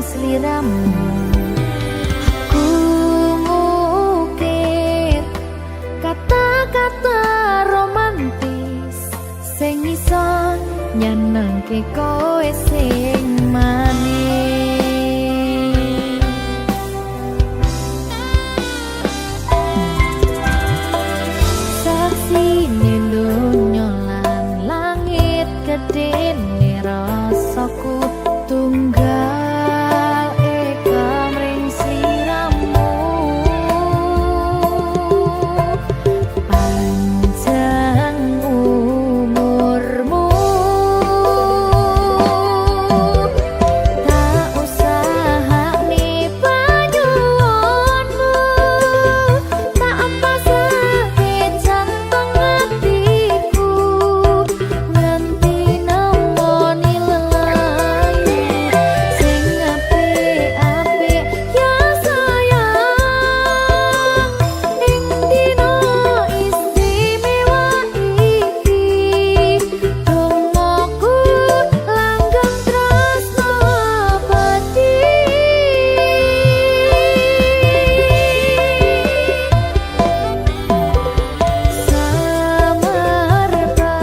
sliramu. Ku ngukir kata-kata romantis sing iso nyenengke kowe sing manis. Saksine donya lan langit gedene rasaku tunggal eka mring sliramu. Panjang umurmu, tak usah nih panyuwunmu, tak apa sakit jantung hatiku, nganti nemoni lelayu sing apik-apik ya sayang. Ing dina istimewa iki dongaku langgeng tresno abadi. Samarpa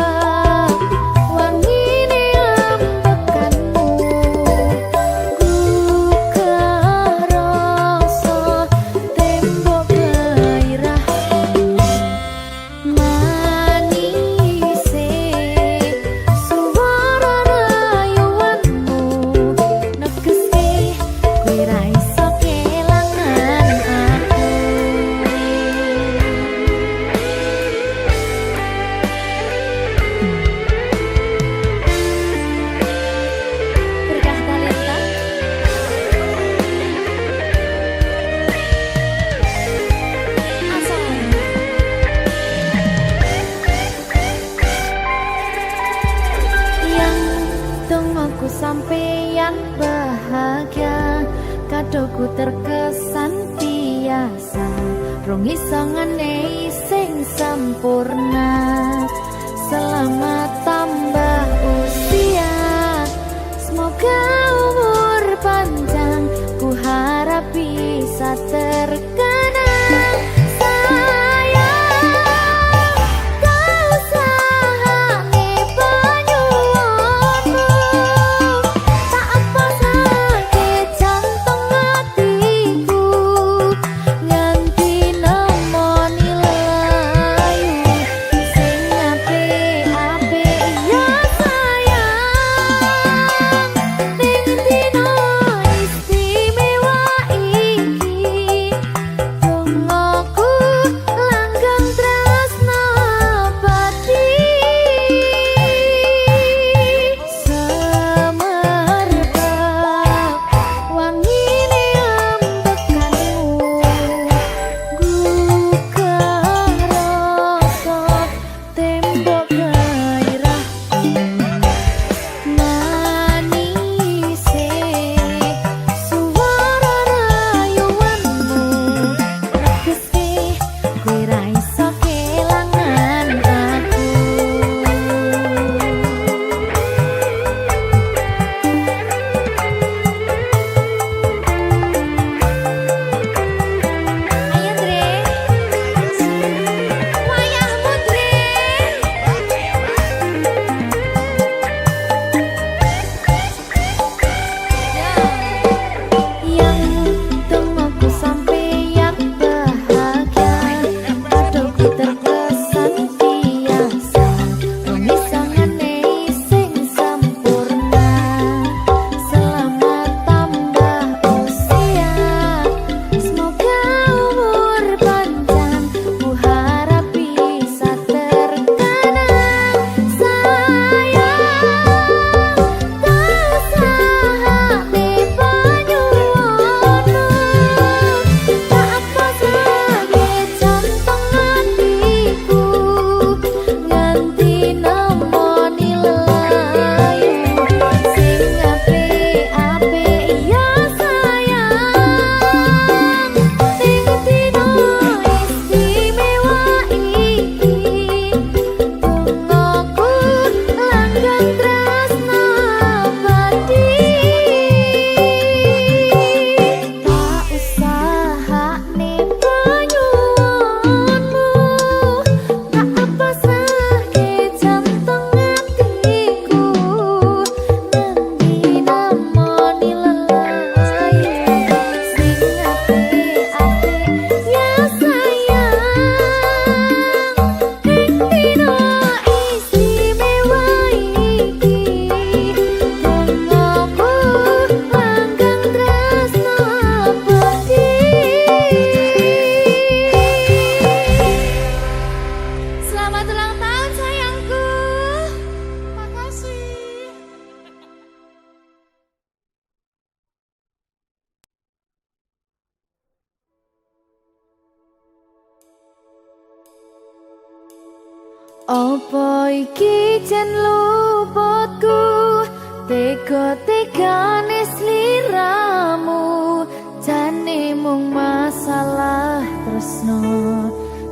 wangine ambekanmu, gugah rasa tembok gairahmu. Manise suara rayuanmu negeske kowe ra iso kelangan aku. Berkah talenta asal yang dongaku sampeyan bahagia, kadoku terkesan biasa, rong iso ngenehi sing sempurna. Selamat tambah usia, semoga umur panjang, ku harap bisa terkenang. Sayang, kau usahane panyuwunmu, tak apa sakit jantung hatiku, nganti nemoni lelayu sing apik-apik ya sayang. Ning dina istimewa iki Apa iki jen luputku, tega-tegane sliramu, jane mung masalah tresno,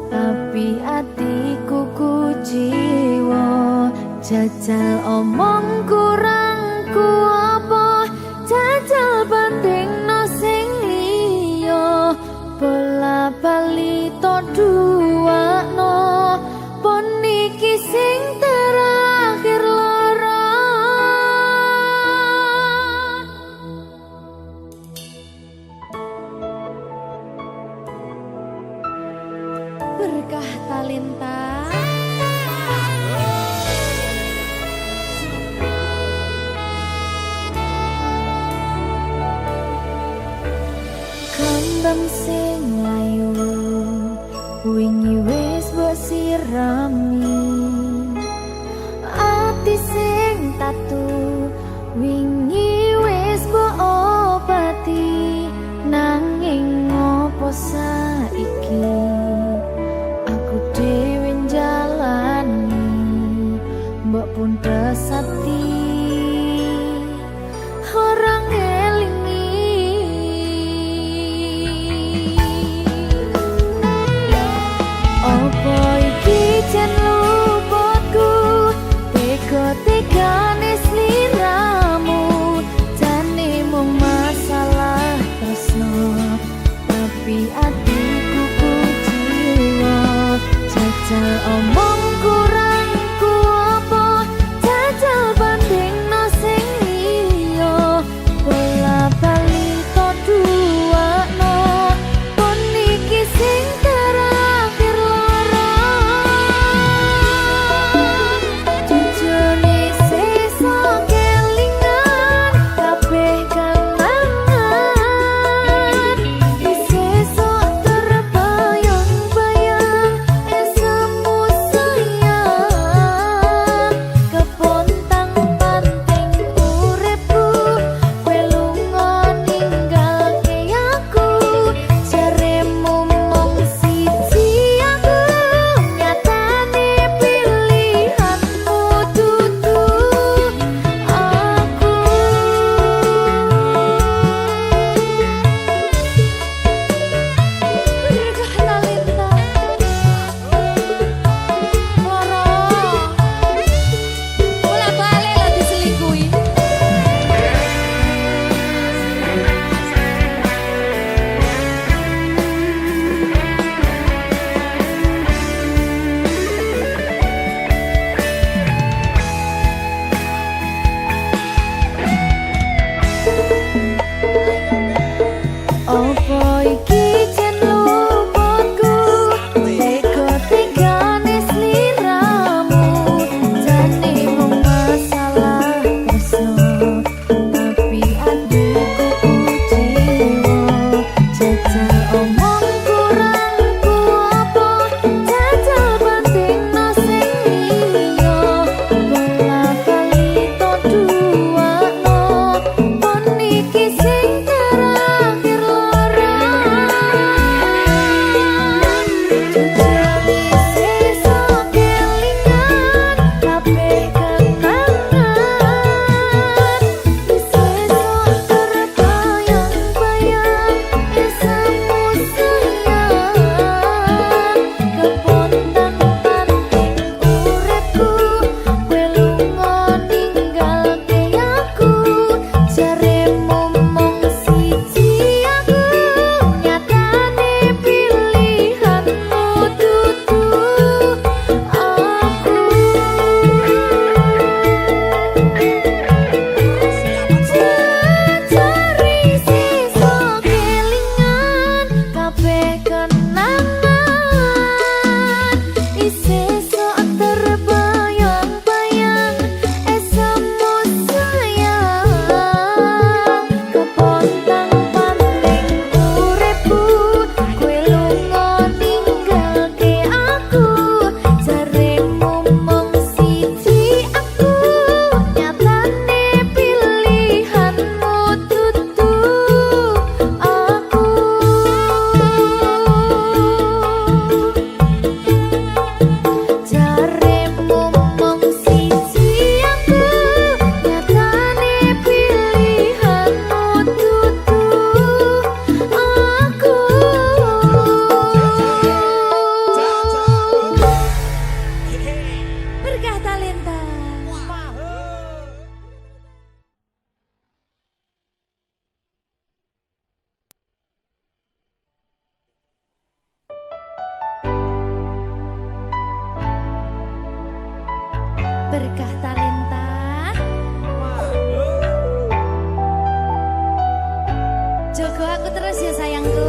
tapi atiku kuciwa. Jajal omong kurangku apa, jajal bandingno sing liya, bola bali to duwakno, pon iki sing terakhir lara. Berkah talenta. Kembang sing layu wingi wis mbok sirami, ati sing tatu wingi wis mbok obati, nanging ngopo saiki aku dhewe njalani mbok pun desati orang ngelingi. Apa iki jen luputku, tega-tegane sliramu, jane mung masalah tresno, tapi ati berkah talenta. Jogo aku terus ya sayangku.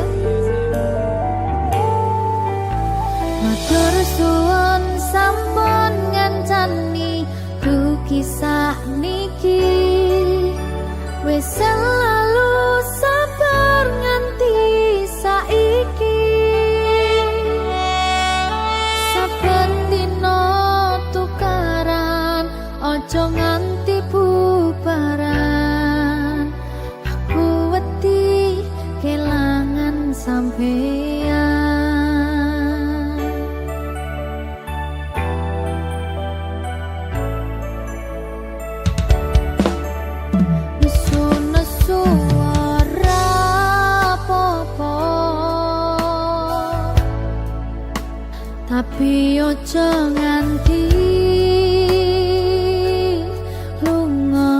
Matur suwun sampun ngancani ku kisah niki wis selalu sabar nganti saiki. Saben dina tukaran ojo nganti bubaran. Aku wedi kelangan sampeyan. Tapi ojo nganti lunga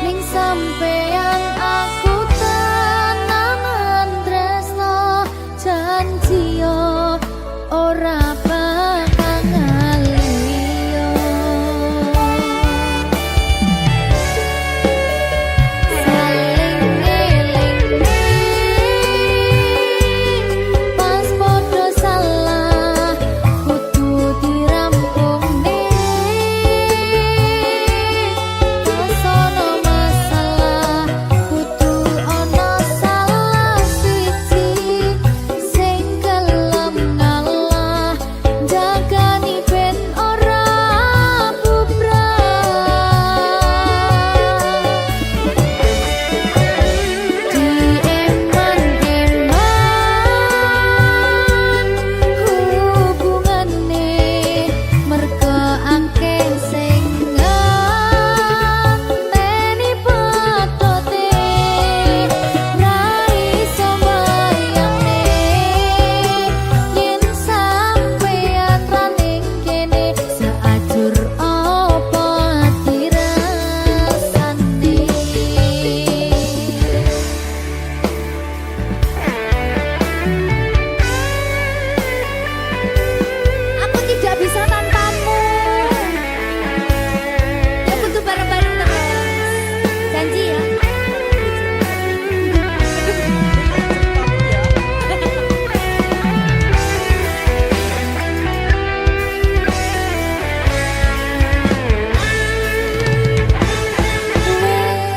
ning sampeyan aku tenanan tresno janji yo ora bakal ngaliyo. Saling ngeling pas podo salah kudu dirampung sono masalah kudu ono salah siji sing gelem ngalah jagani ben ora bubrah. Dieman-eman hubungane merga akeh sing ngenteni patote ra iso mbayangne yen sampeyan ra ning kene seajur apa dirasane. Aku tidak bisa tanpamu. Ya butuh bareng-bareng terus. Janji ya.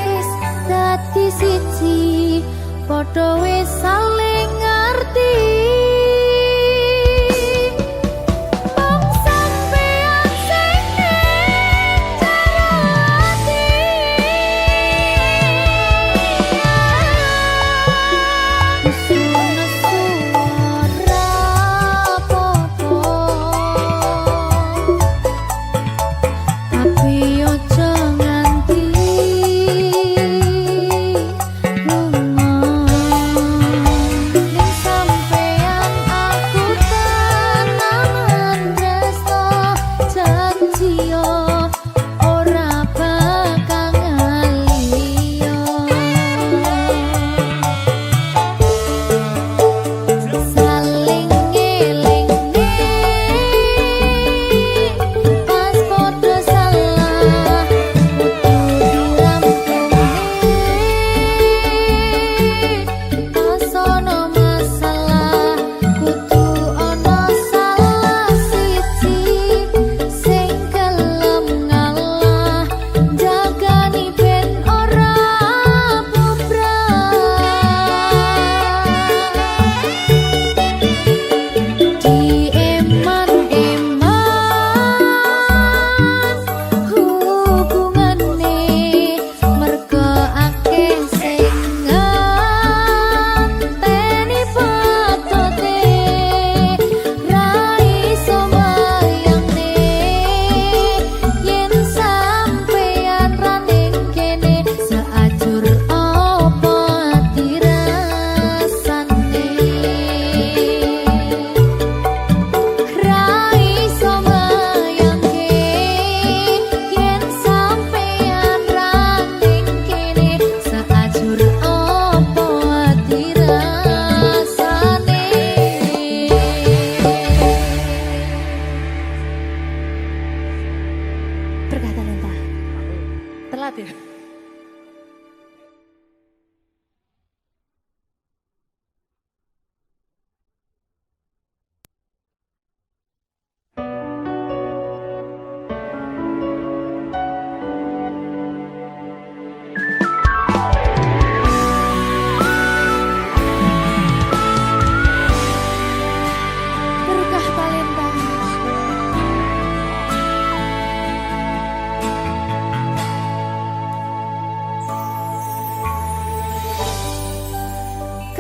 Wis dadi siji, padha wis saling ngerti. Mong sampeyan sing ngerti. Nesu-nesu ora apa-apa, tapi ojo nganti lunga.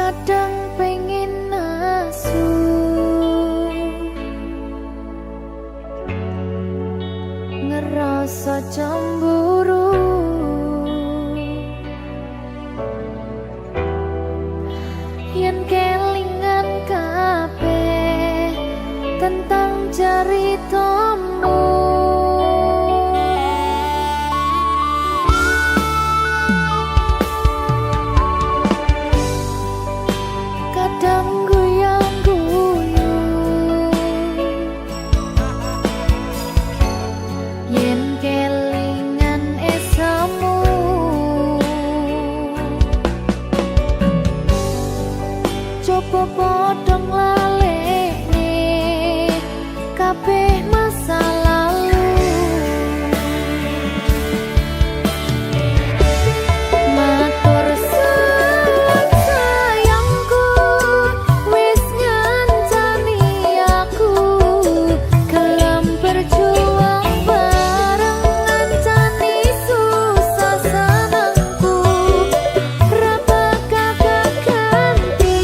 kadang pengen nasu, ngerasa cemburu, yen kelingan kabeh tentang ceritamu. Kadang guyang-guyu yen kelingan esamu, coba padha nglalekne kabeh masa lalu. Matur suwun sayangku, wis ngancani aku gelem berjuang bareng, ngancani susah senengku, ra bakal ganti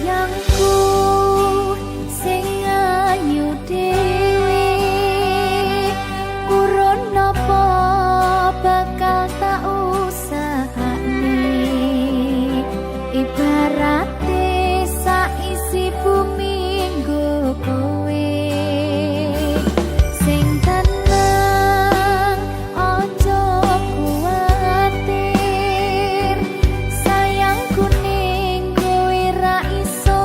sayangku sing ayu dhewe urun napa bakal tak usahane ibarate saisi bumi nggo kowe sing tenang ojo kuwatir sayangku ning kowe ra iso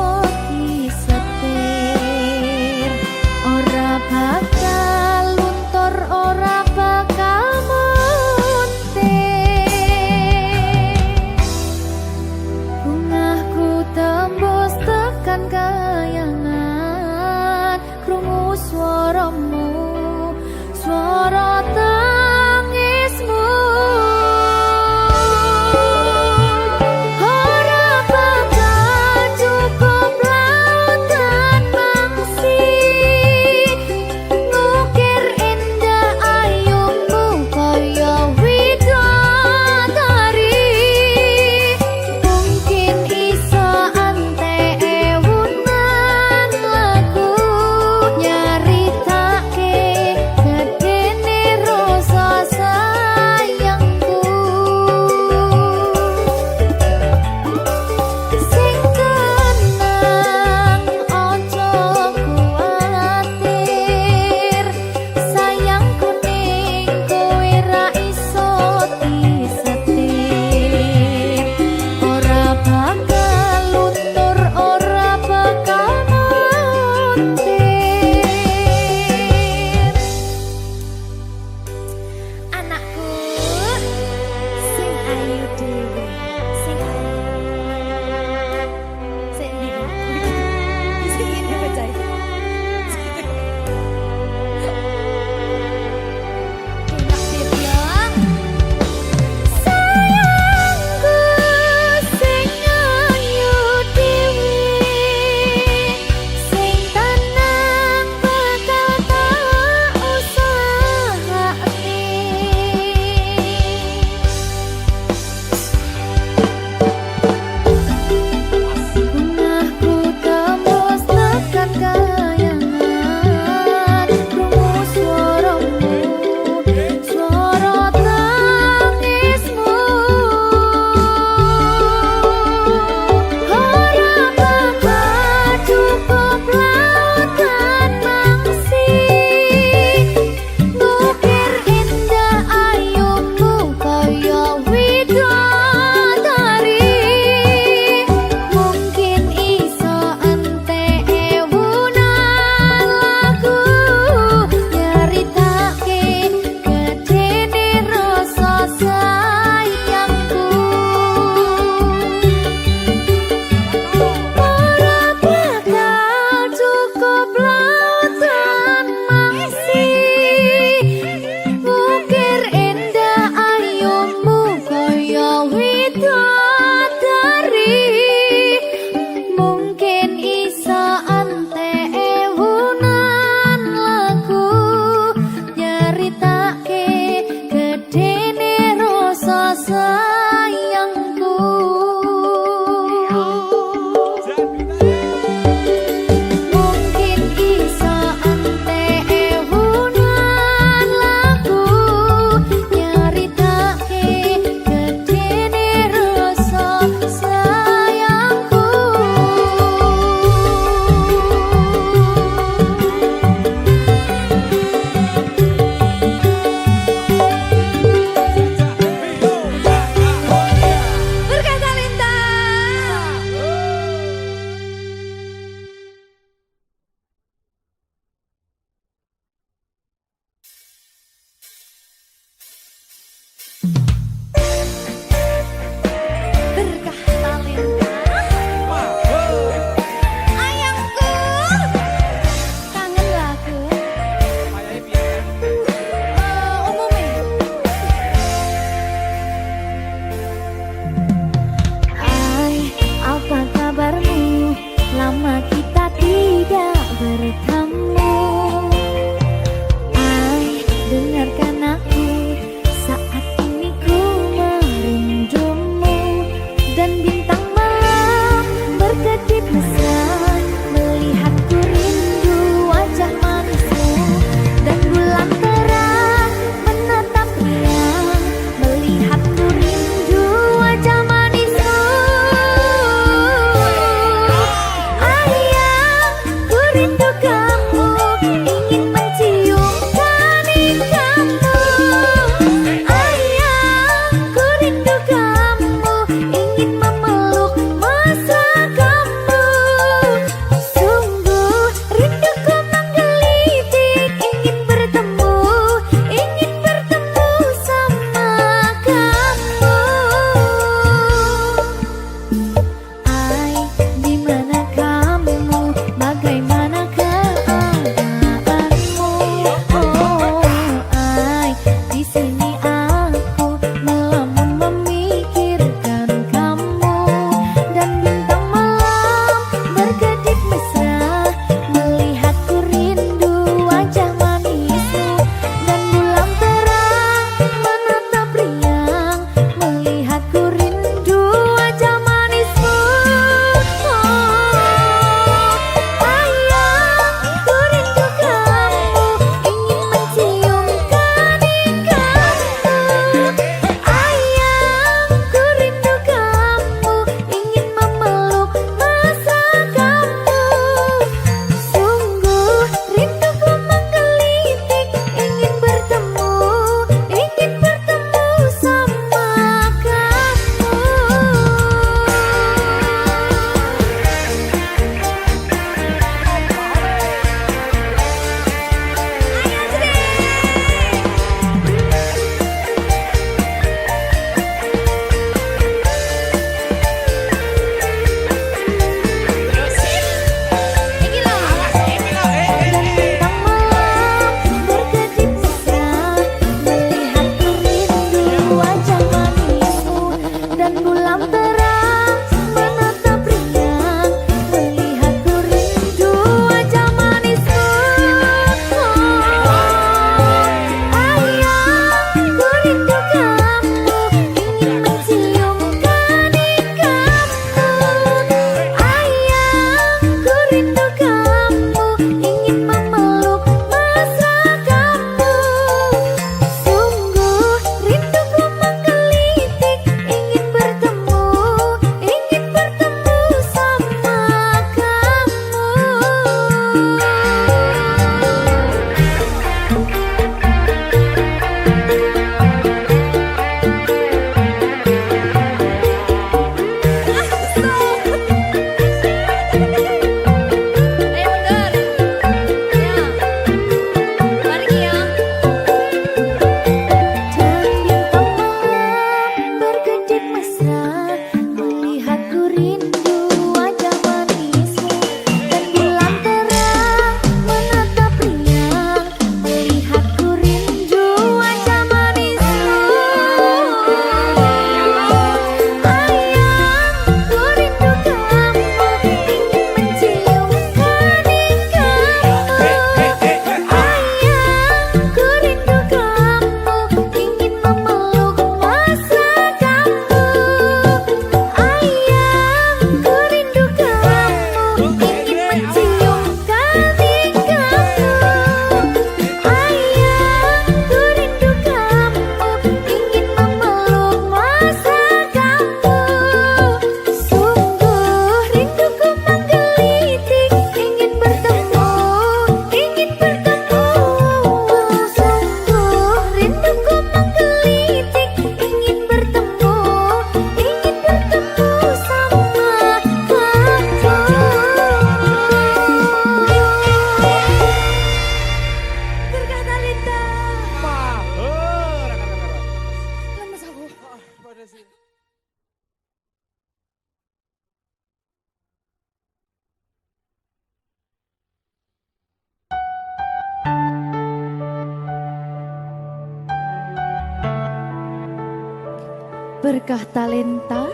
Berkah talenta.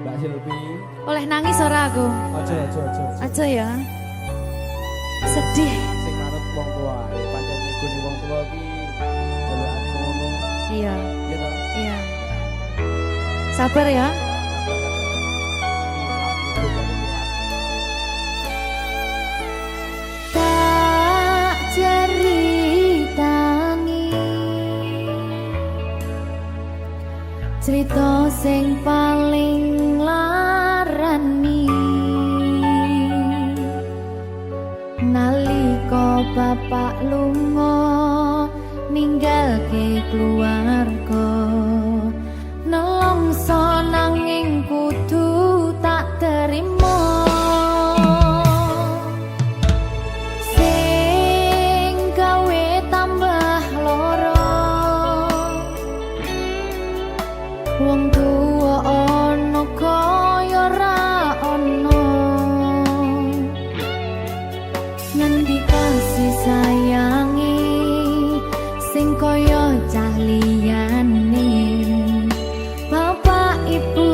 Mbak Silvi. Oleh nangis ora aku? Aja ya. Sedih. Sing manut wong tua, pancen ngegoni wong tua iki jelekane ngono. Iya. Iya toh? Iya. Sabar ya. Tak ceritangi cerita sing paling larani nalika bapak lunga ninggalke keluarga nelongso nanging kudu tak terima sing gawe tambah loro wong tuwa ana kaya ra ana ngendi kasih sayangi sing kaya cah liyane bapak ibu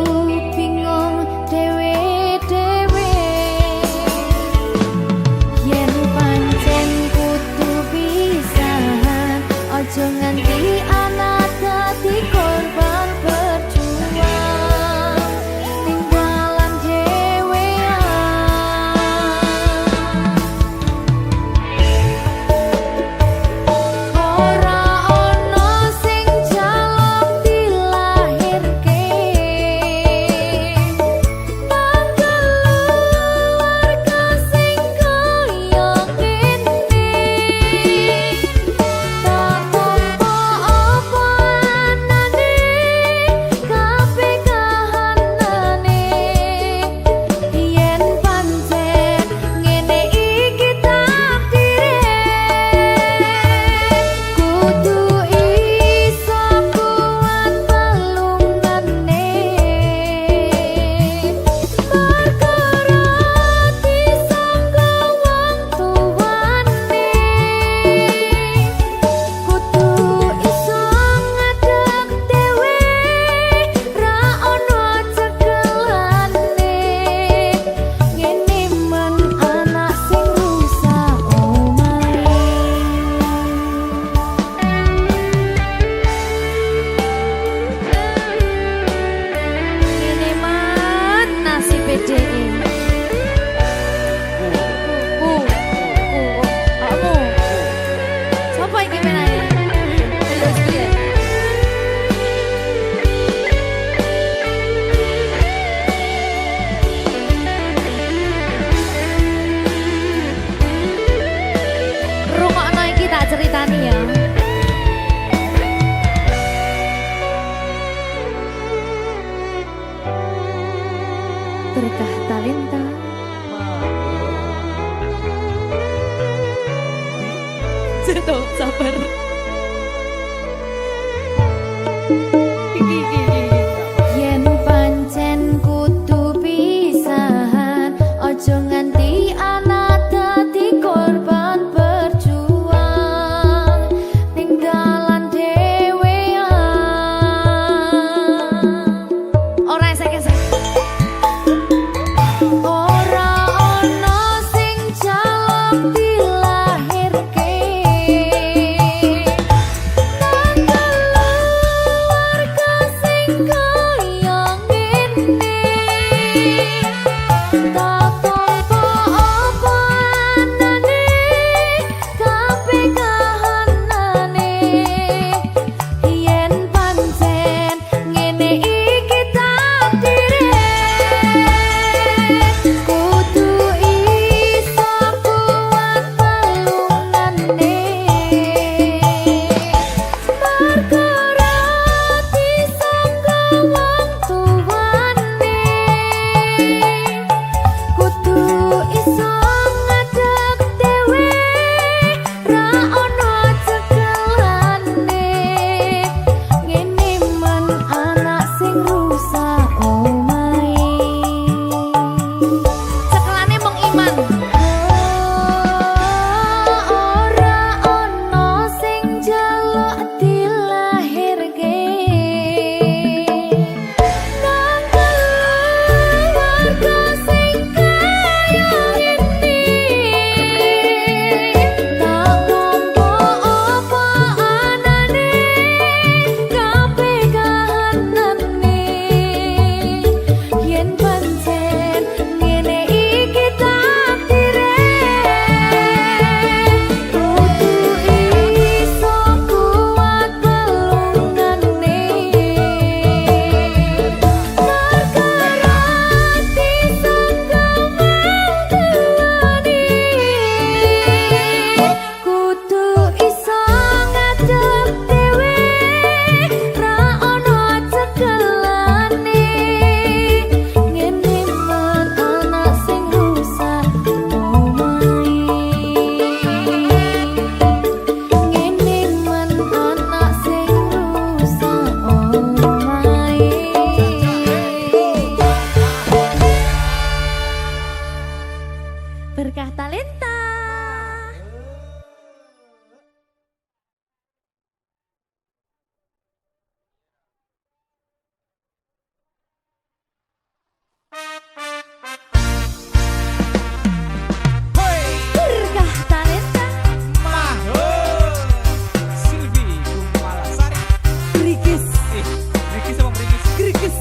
bingung dewe-dewe yen pancen kudu pisahan aja nganti anak dadi korban berjuang tinggalan dewean ora ono sing jaluk dilahirke keluarga sing kaya kene tak tampa apa anane kabeh kahanane yen pancen ngene iki takdire kudu iso kuat balungane perkara disangka wong tuwane kudu iso ngadeg dhewe ra ono cekelane ngene men anak sing rusak omahe ngene man nasib dhewe kamu sapa iki menane terus piye rungokno iki tak ceritani ya berkah talenta Ceto, sabar. Yen pancen kudu pisahan, ojo nganti anak dadi korban berjuang tinggalan dewean. Ora esek-esek. Ora ono sing jaluk dilahirke Berkah Talenta. Berkah Talenta. Silvi Kumalasari. Grigis. Grigis sama Grigis? Grigis.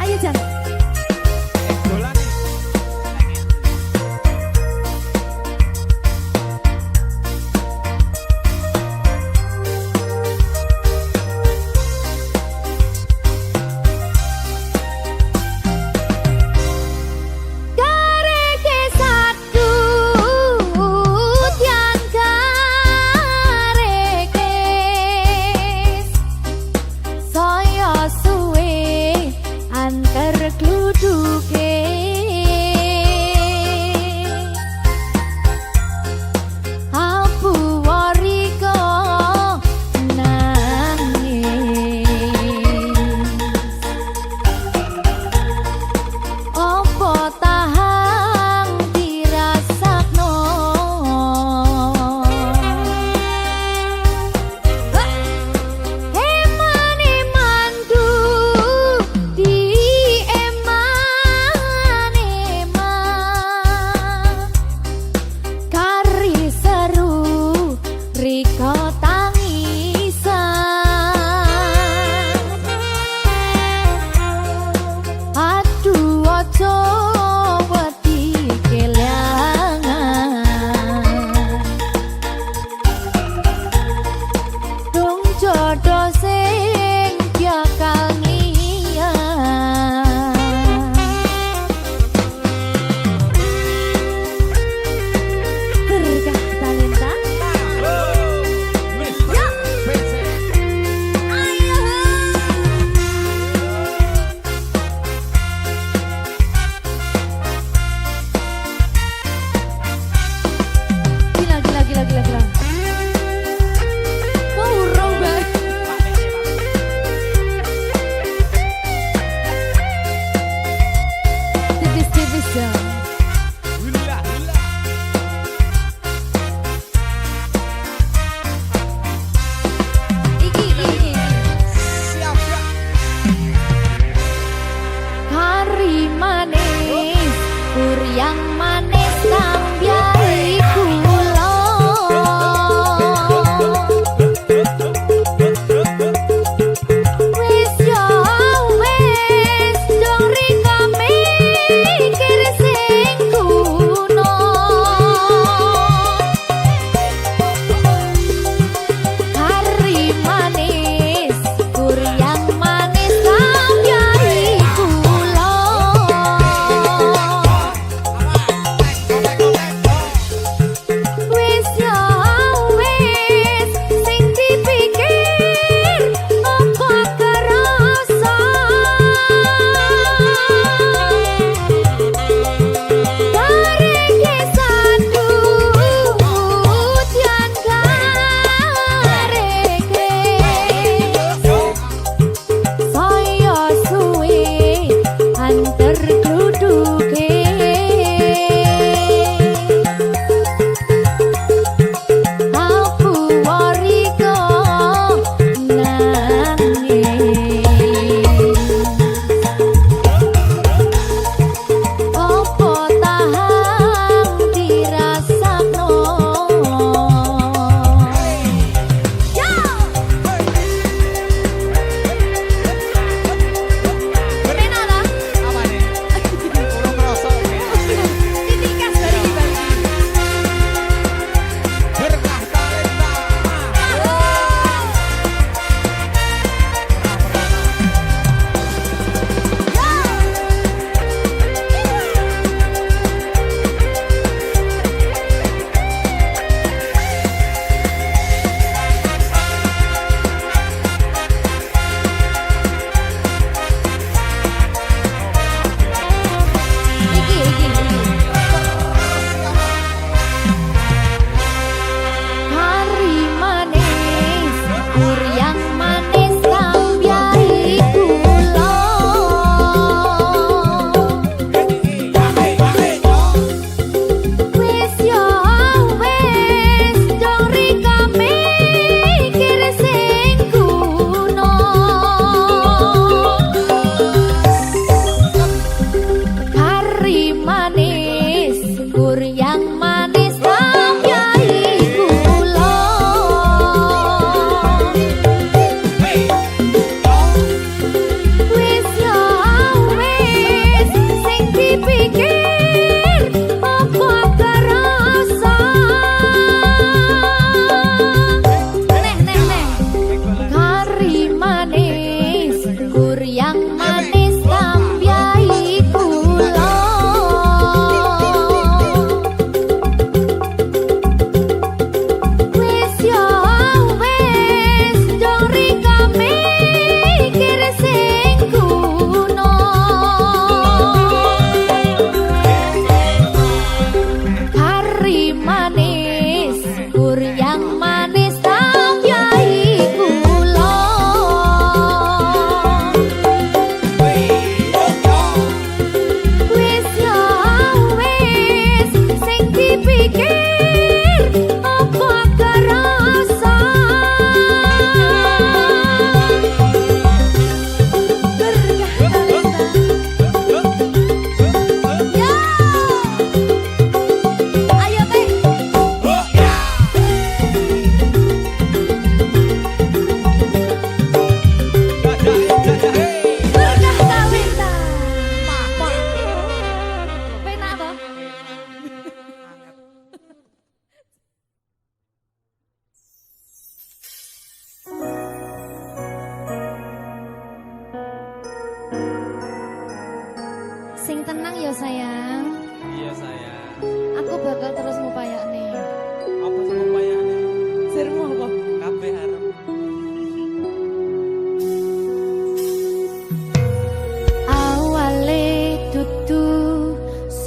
Ayo Jan. Dolan nih. Kareke satu tiang kareke saya suwe antar kluduke apu wariko nangis opo tahang dirasakno emane mandu di emane kari seru riko tangisan aduh ojo wedi kelangan dong jodoh sing bakal ngiyan Berkah Talenta. Mr. PC. Ayo. Gila. Kau urung banget. Pak PC, Pak PC. tenang ya sayang. Iya sayang. Aku bakal terus ngupayakne. Apa sih upayane? Sirmu apa? Kabeh arep. Awale tutu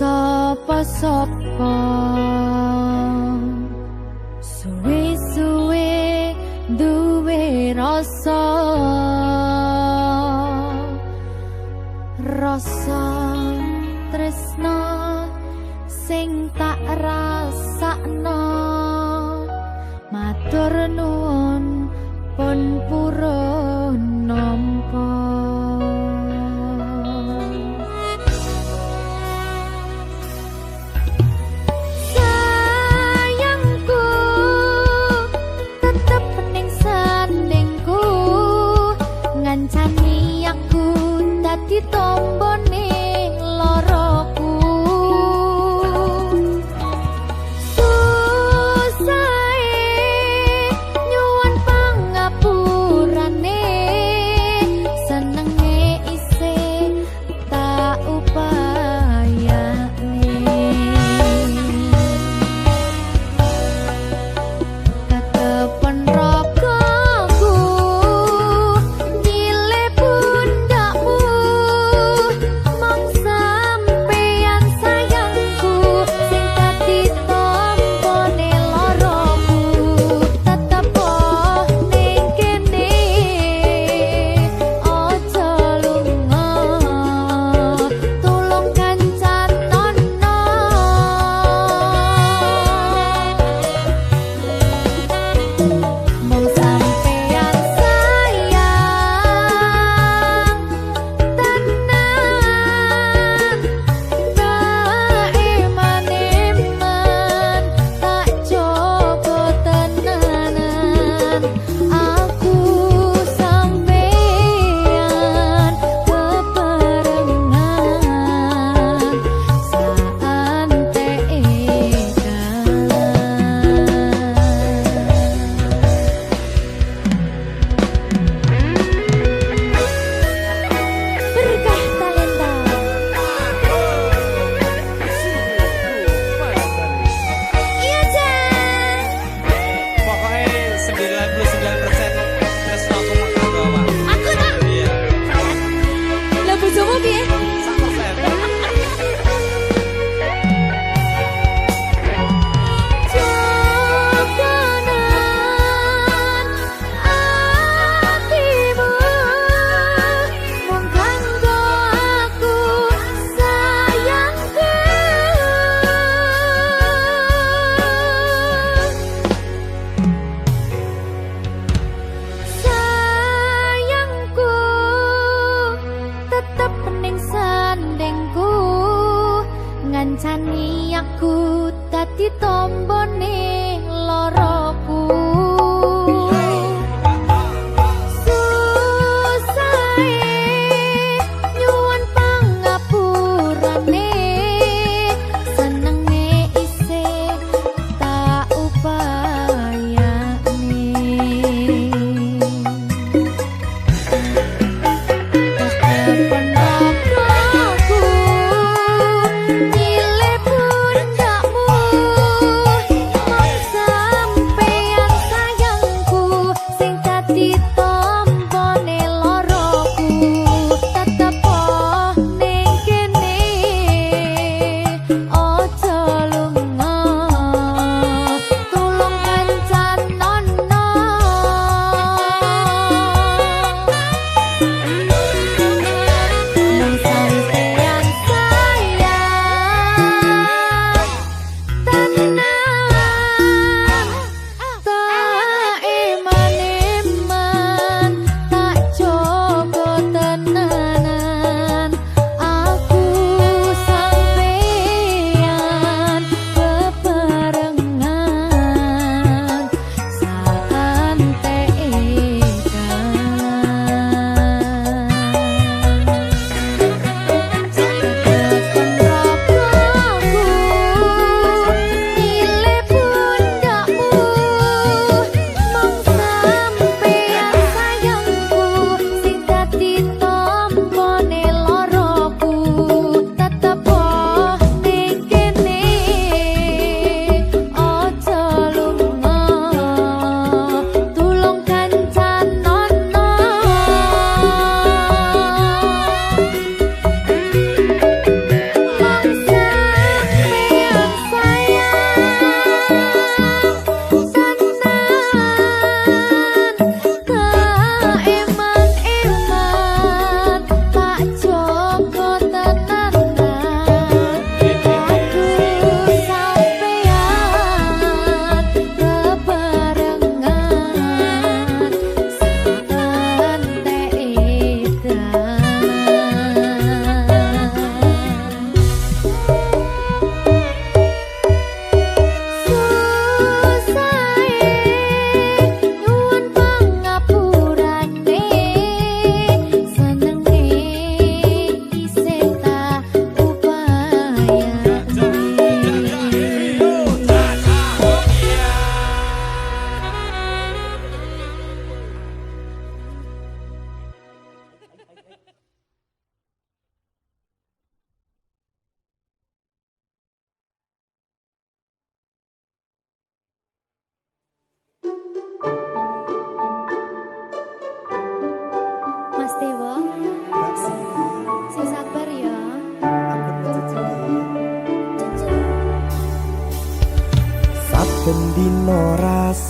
sapa-sapa. Suwe-suwe duwe rasa. Rasa tresno sing tak rasakno. Matur nuwun pun purun nampa. Sayangku tetep ning sandingku, ngancani aku dadi tombone loroku. Nyuwun pangapurane, senenge isih tak upayane. Ketepen ragaku, nyile pundakmu,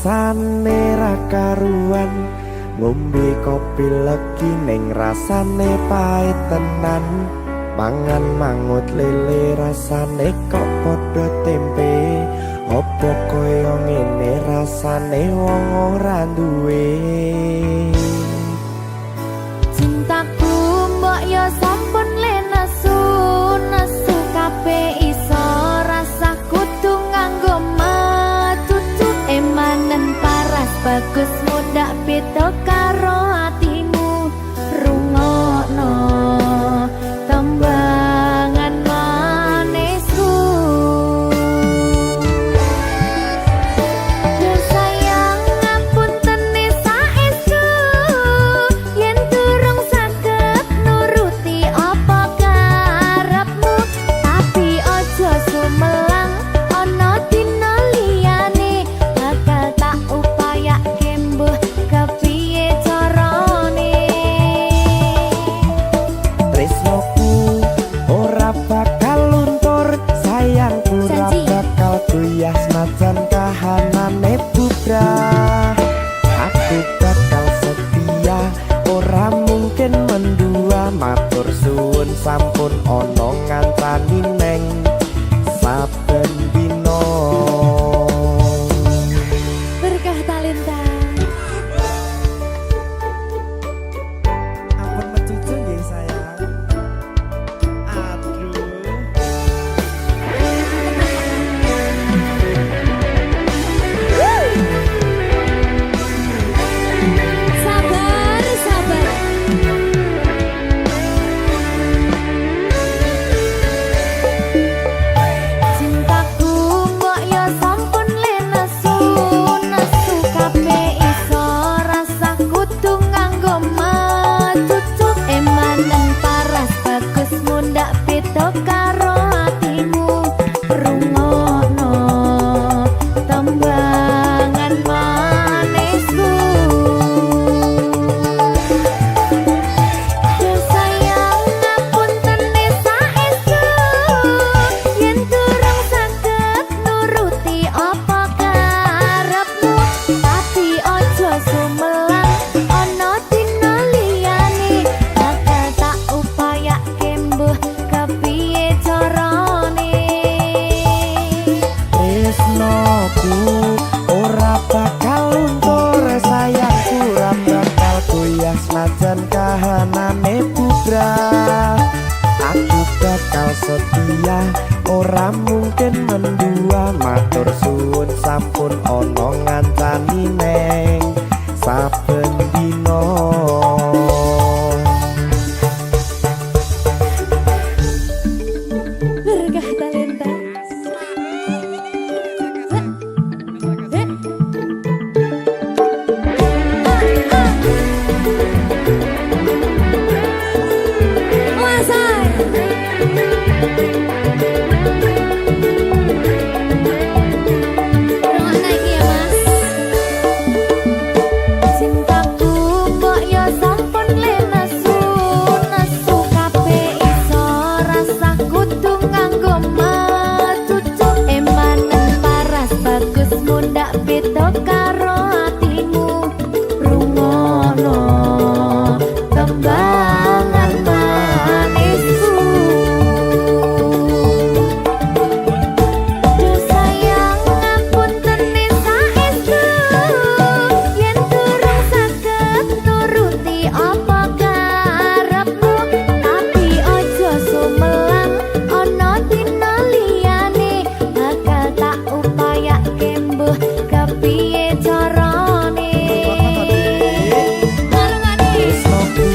rasane ra karuan, ngombe kopi legi ning rasane pahit tenan, mangan mangut lele rasane kok padha tempe, opo koyo ngene rasane wong ora duwe. Cintaku mbok yo sampun lenesu, nesu kabeh iso rasa kudu nganggo matutu, emanen paras bagus mudak beda karo atimu, rungokno tembangan manisku. Duh sayang ngapunten saestu, yen durung saged nuruti apa karepmu, tapi aja sumelang ana dina liyane, bakal tak upayake mbuh kepiye carane. Tresnoku ora bakal luntur, sayangku ora Janji. bakal goyah senajan kahanane bubrah. Aku bakal setia, ora mungkin mendua, matur suwun sampun ana ngancani neng saben dina. Berkah talenta. Ampun mecucu nggih sayang. Aduh. Sabar, sabar. Cintaku mbok yo sampun lenesu, nesu kabeh iso rasa kudu nganggo matutu, emanen paras bagus mundak beda karo atimu, rungokno tembangan manisku. Duh sayang ngapunten saestu, yen durung saged nuruti apa karepmu, tapi aja sumelang ana dina liyane, bakal tak upayake mbuh kepiye carane. Tresnoku ora bakal luntur, sayangku ora bakal goyah senajan kahanane bubrah. Aku bakal setia, ora mungkin mendua, matur suwun sampun ana ngancani neng saben dina. Berkah talenta. Rungokno iki ya, Mas. Cintaku mbok yo sampun lenesu, nesu kabeh iso rasa kudu nganggo matutu, emanen paras bagus mundak beda karo atimu, rungokno tembangan manisku. Duh sayang ngapunten saestu, yen durung saged nuruti apa karepmu, tapi aja sumelang ana dina liyane, bakal tak upayake mbuh kepiye carane. Marungane. Tresnoku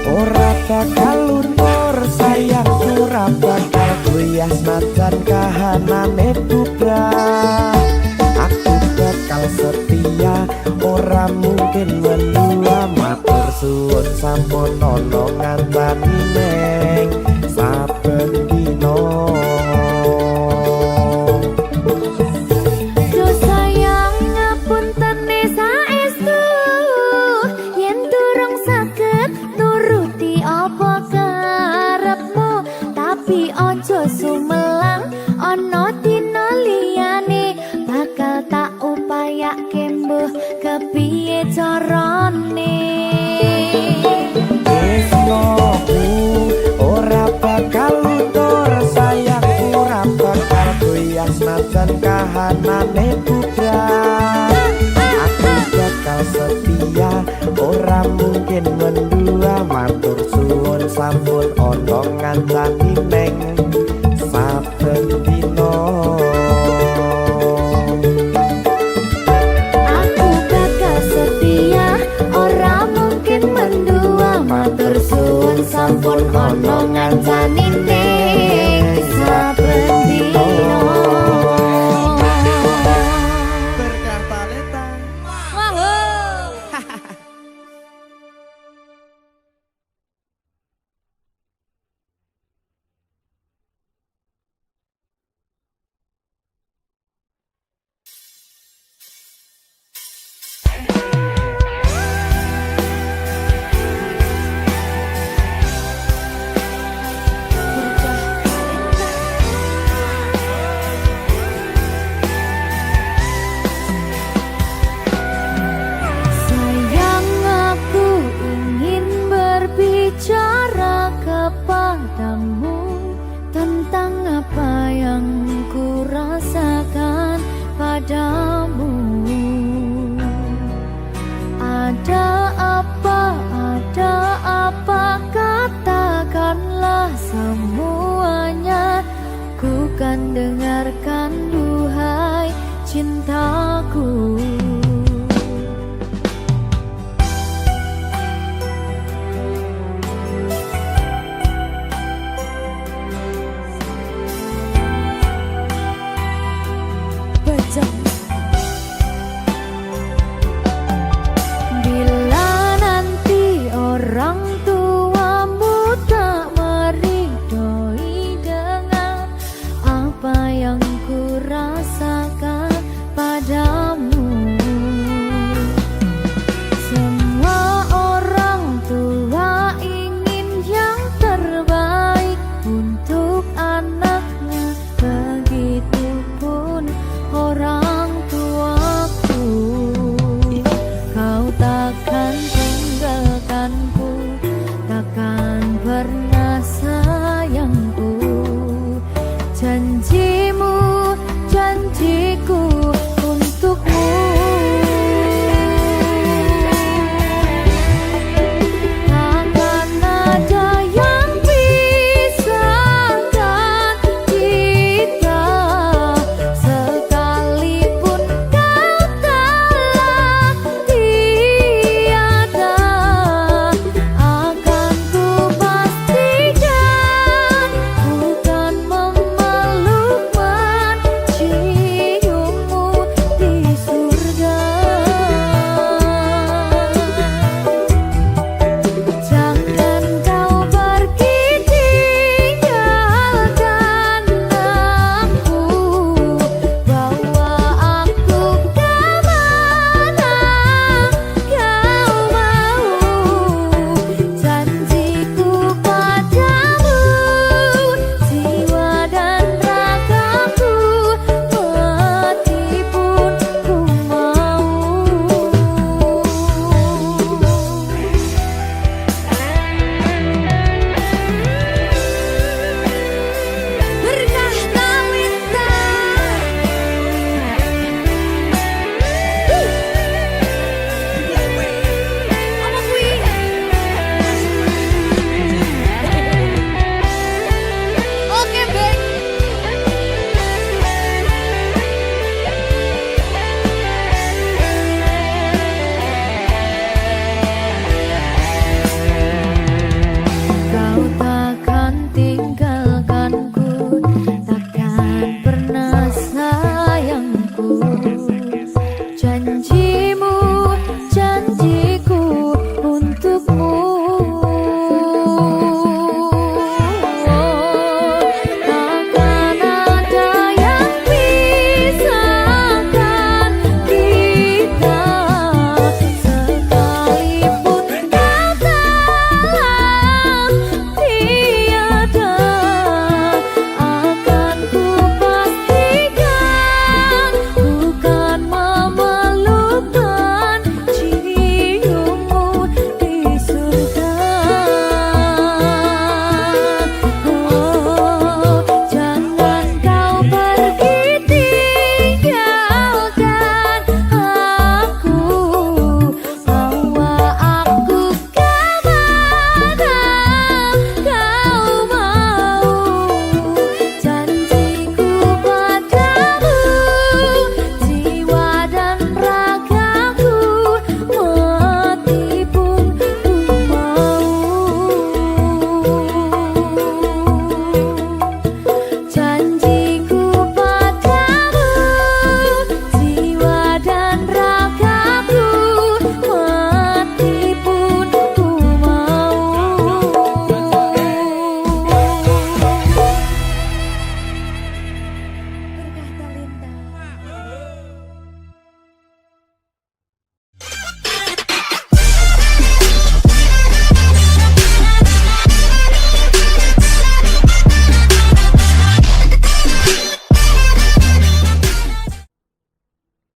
ora bakal luntur, sayangku ora bakal goyah senajan kahanane bubrah. Aku bakal setia, ora mungkin mendua, matur suwun sampun ana ngancani neng saben dina. Duh sayang ngapunten saestu, yen durung saged nuruti apa karepmu, tapi aja sumelang ana dina liyane, bakal tak upayake carane. Tresnoku ora bakal luntur, sayangku ora bakal goyah senajan kahanane putra. Aku bakal setia, ora mungkin mendua, matur suwun sampun ana ngancani neng saben dina. Aku bakal setia, ora mungkin mendua, matur suwun sampun ana ngancani ning saben dina. Berkah talenta. Sayang, aku ingin berbicara kepadamu tentang apa yang ku rasakan padamu. Ada apa, katakanlah semuanya, ku kan dengarkan duhai cintaku. Bila nanti orang tuamu tak meridhoi dengan apa yang ku rasakan padamu. Semua orang tua ingin yang terbaik untuk anaknya, begitupun orang tuaku. Kau takkan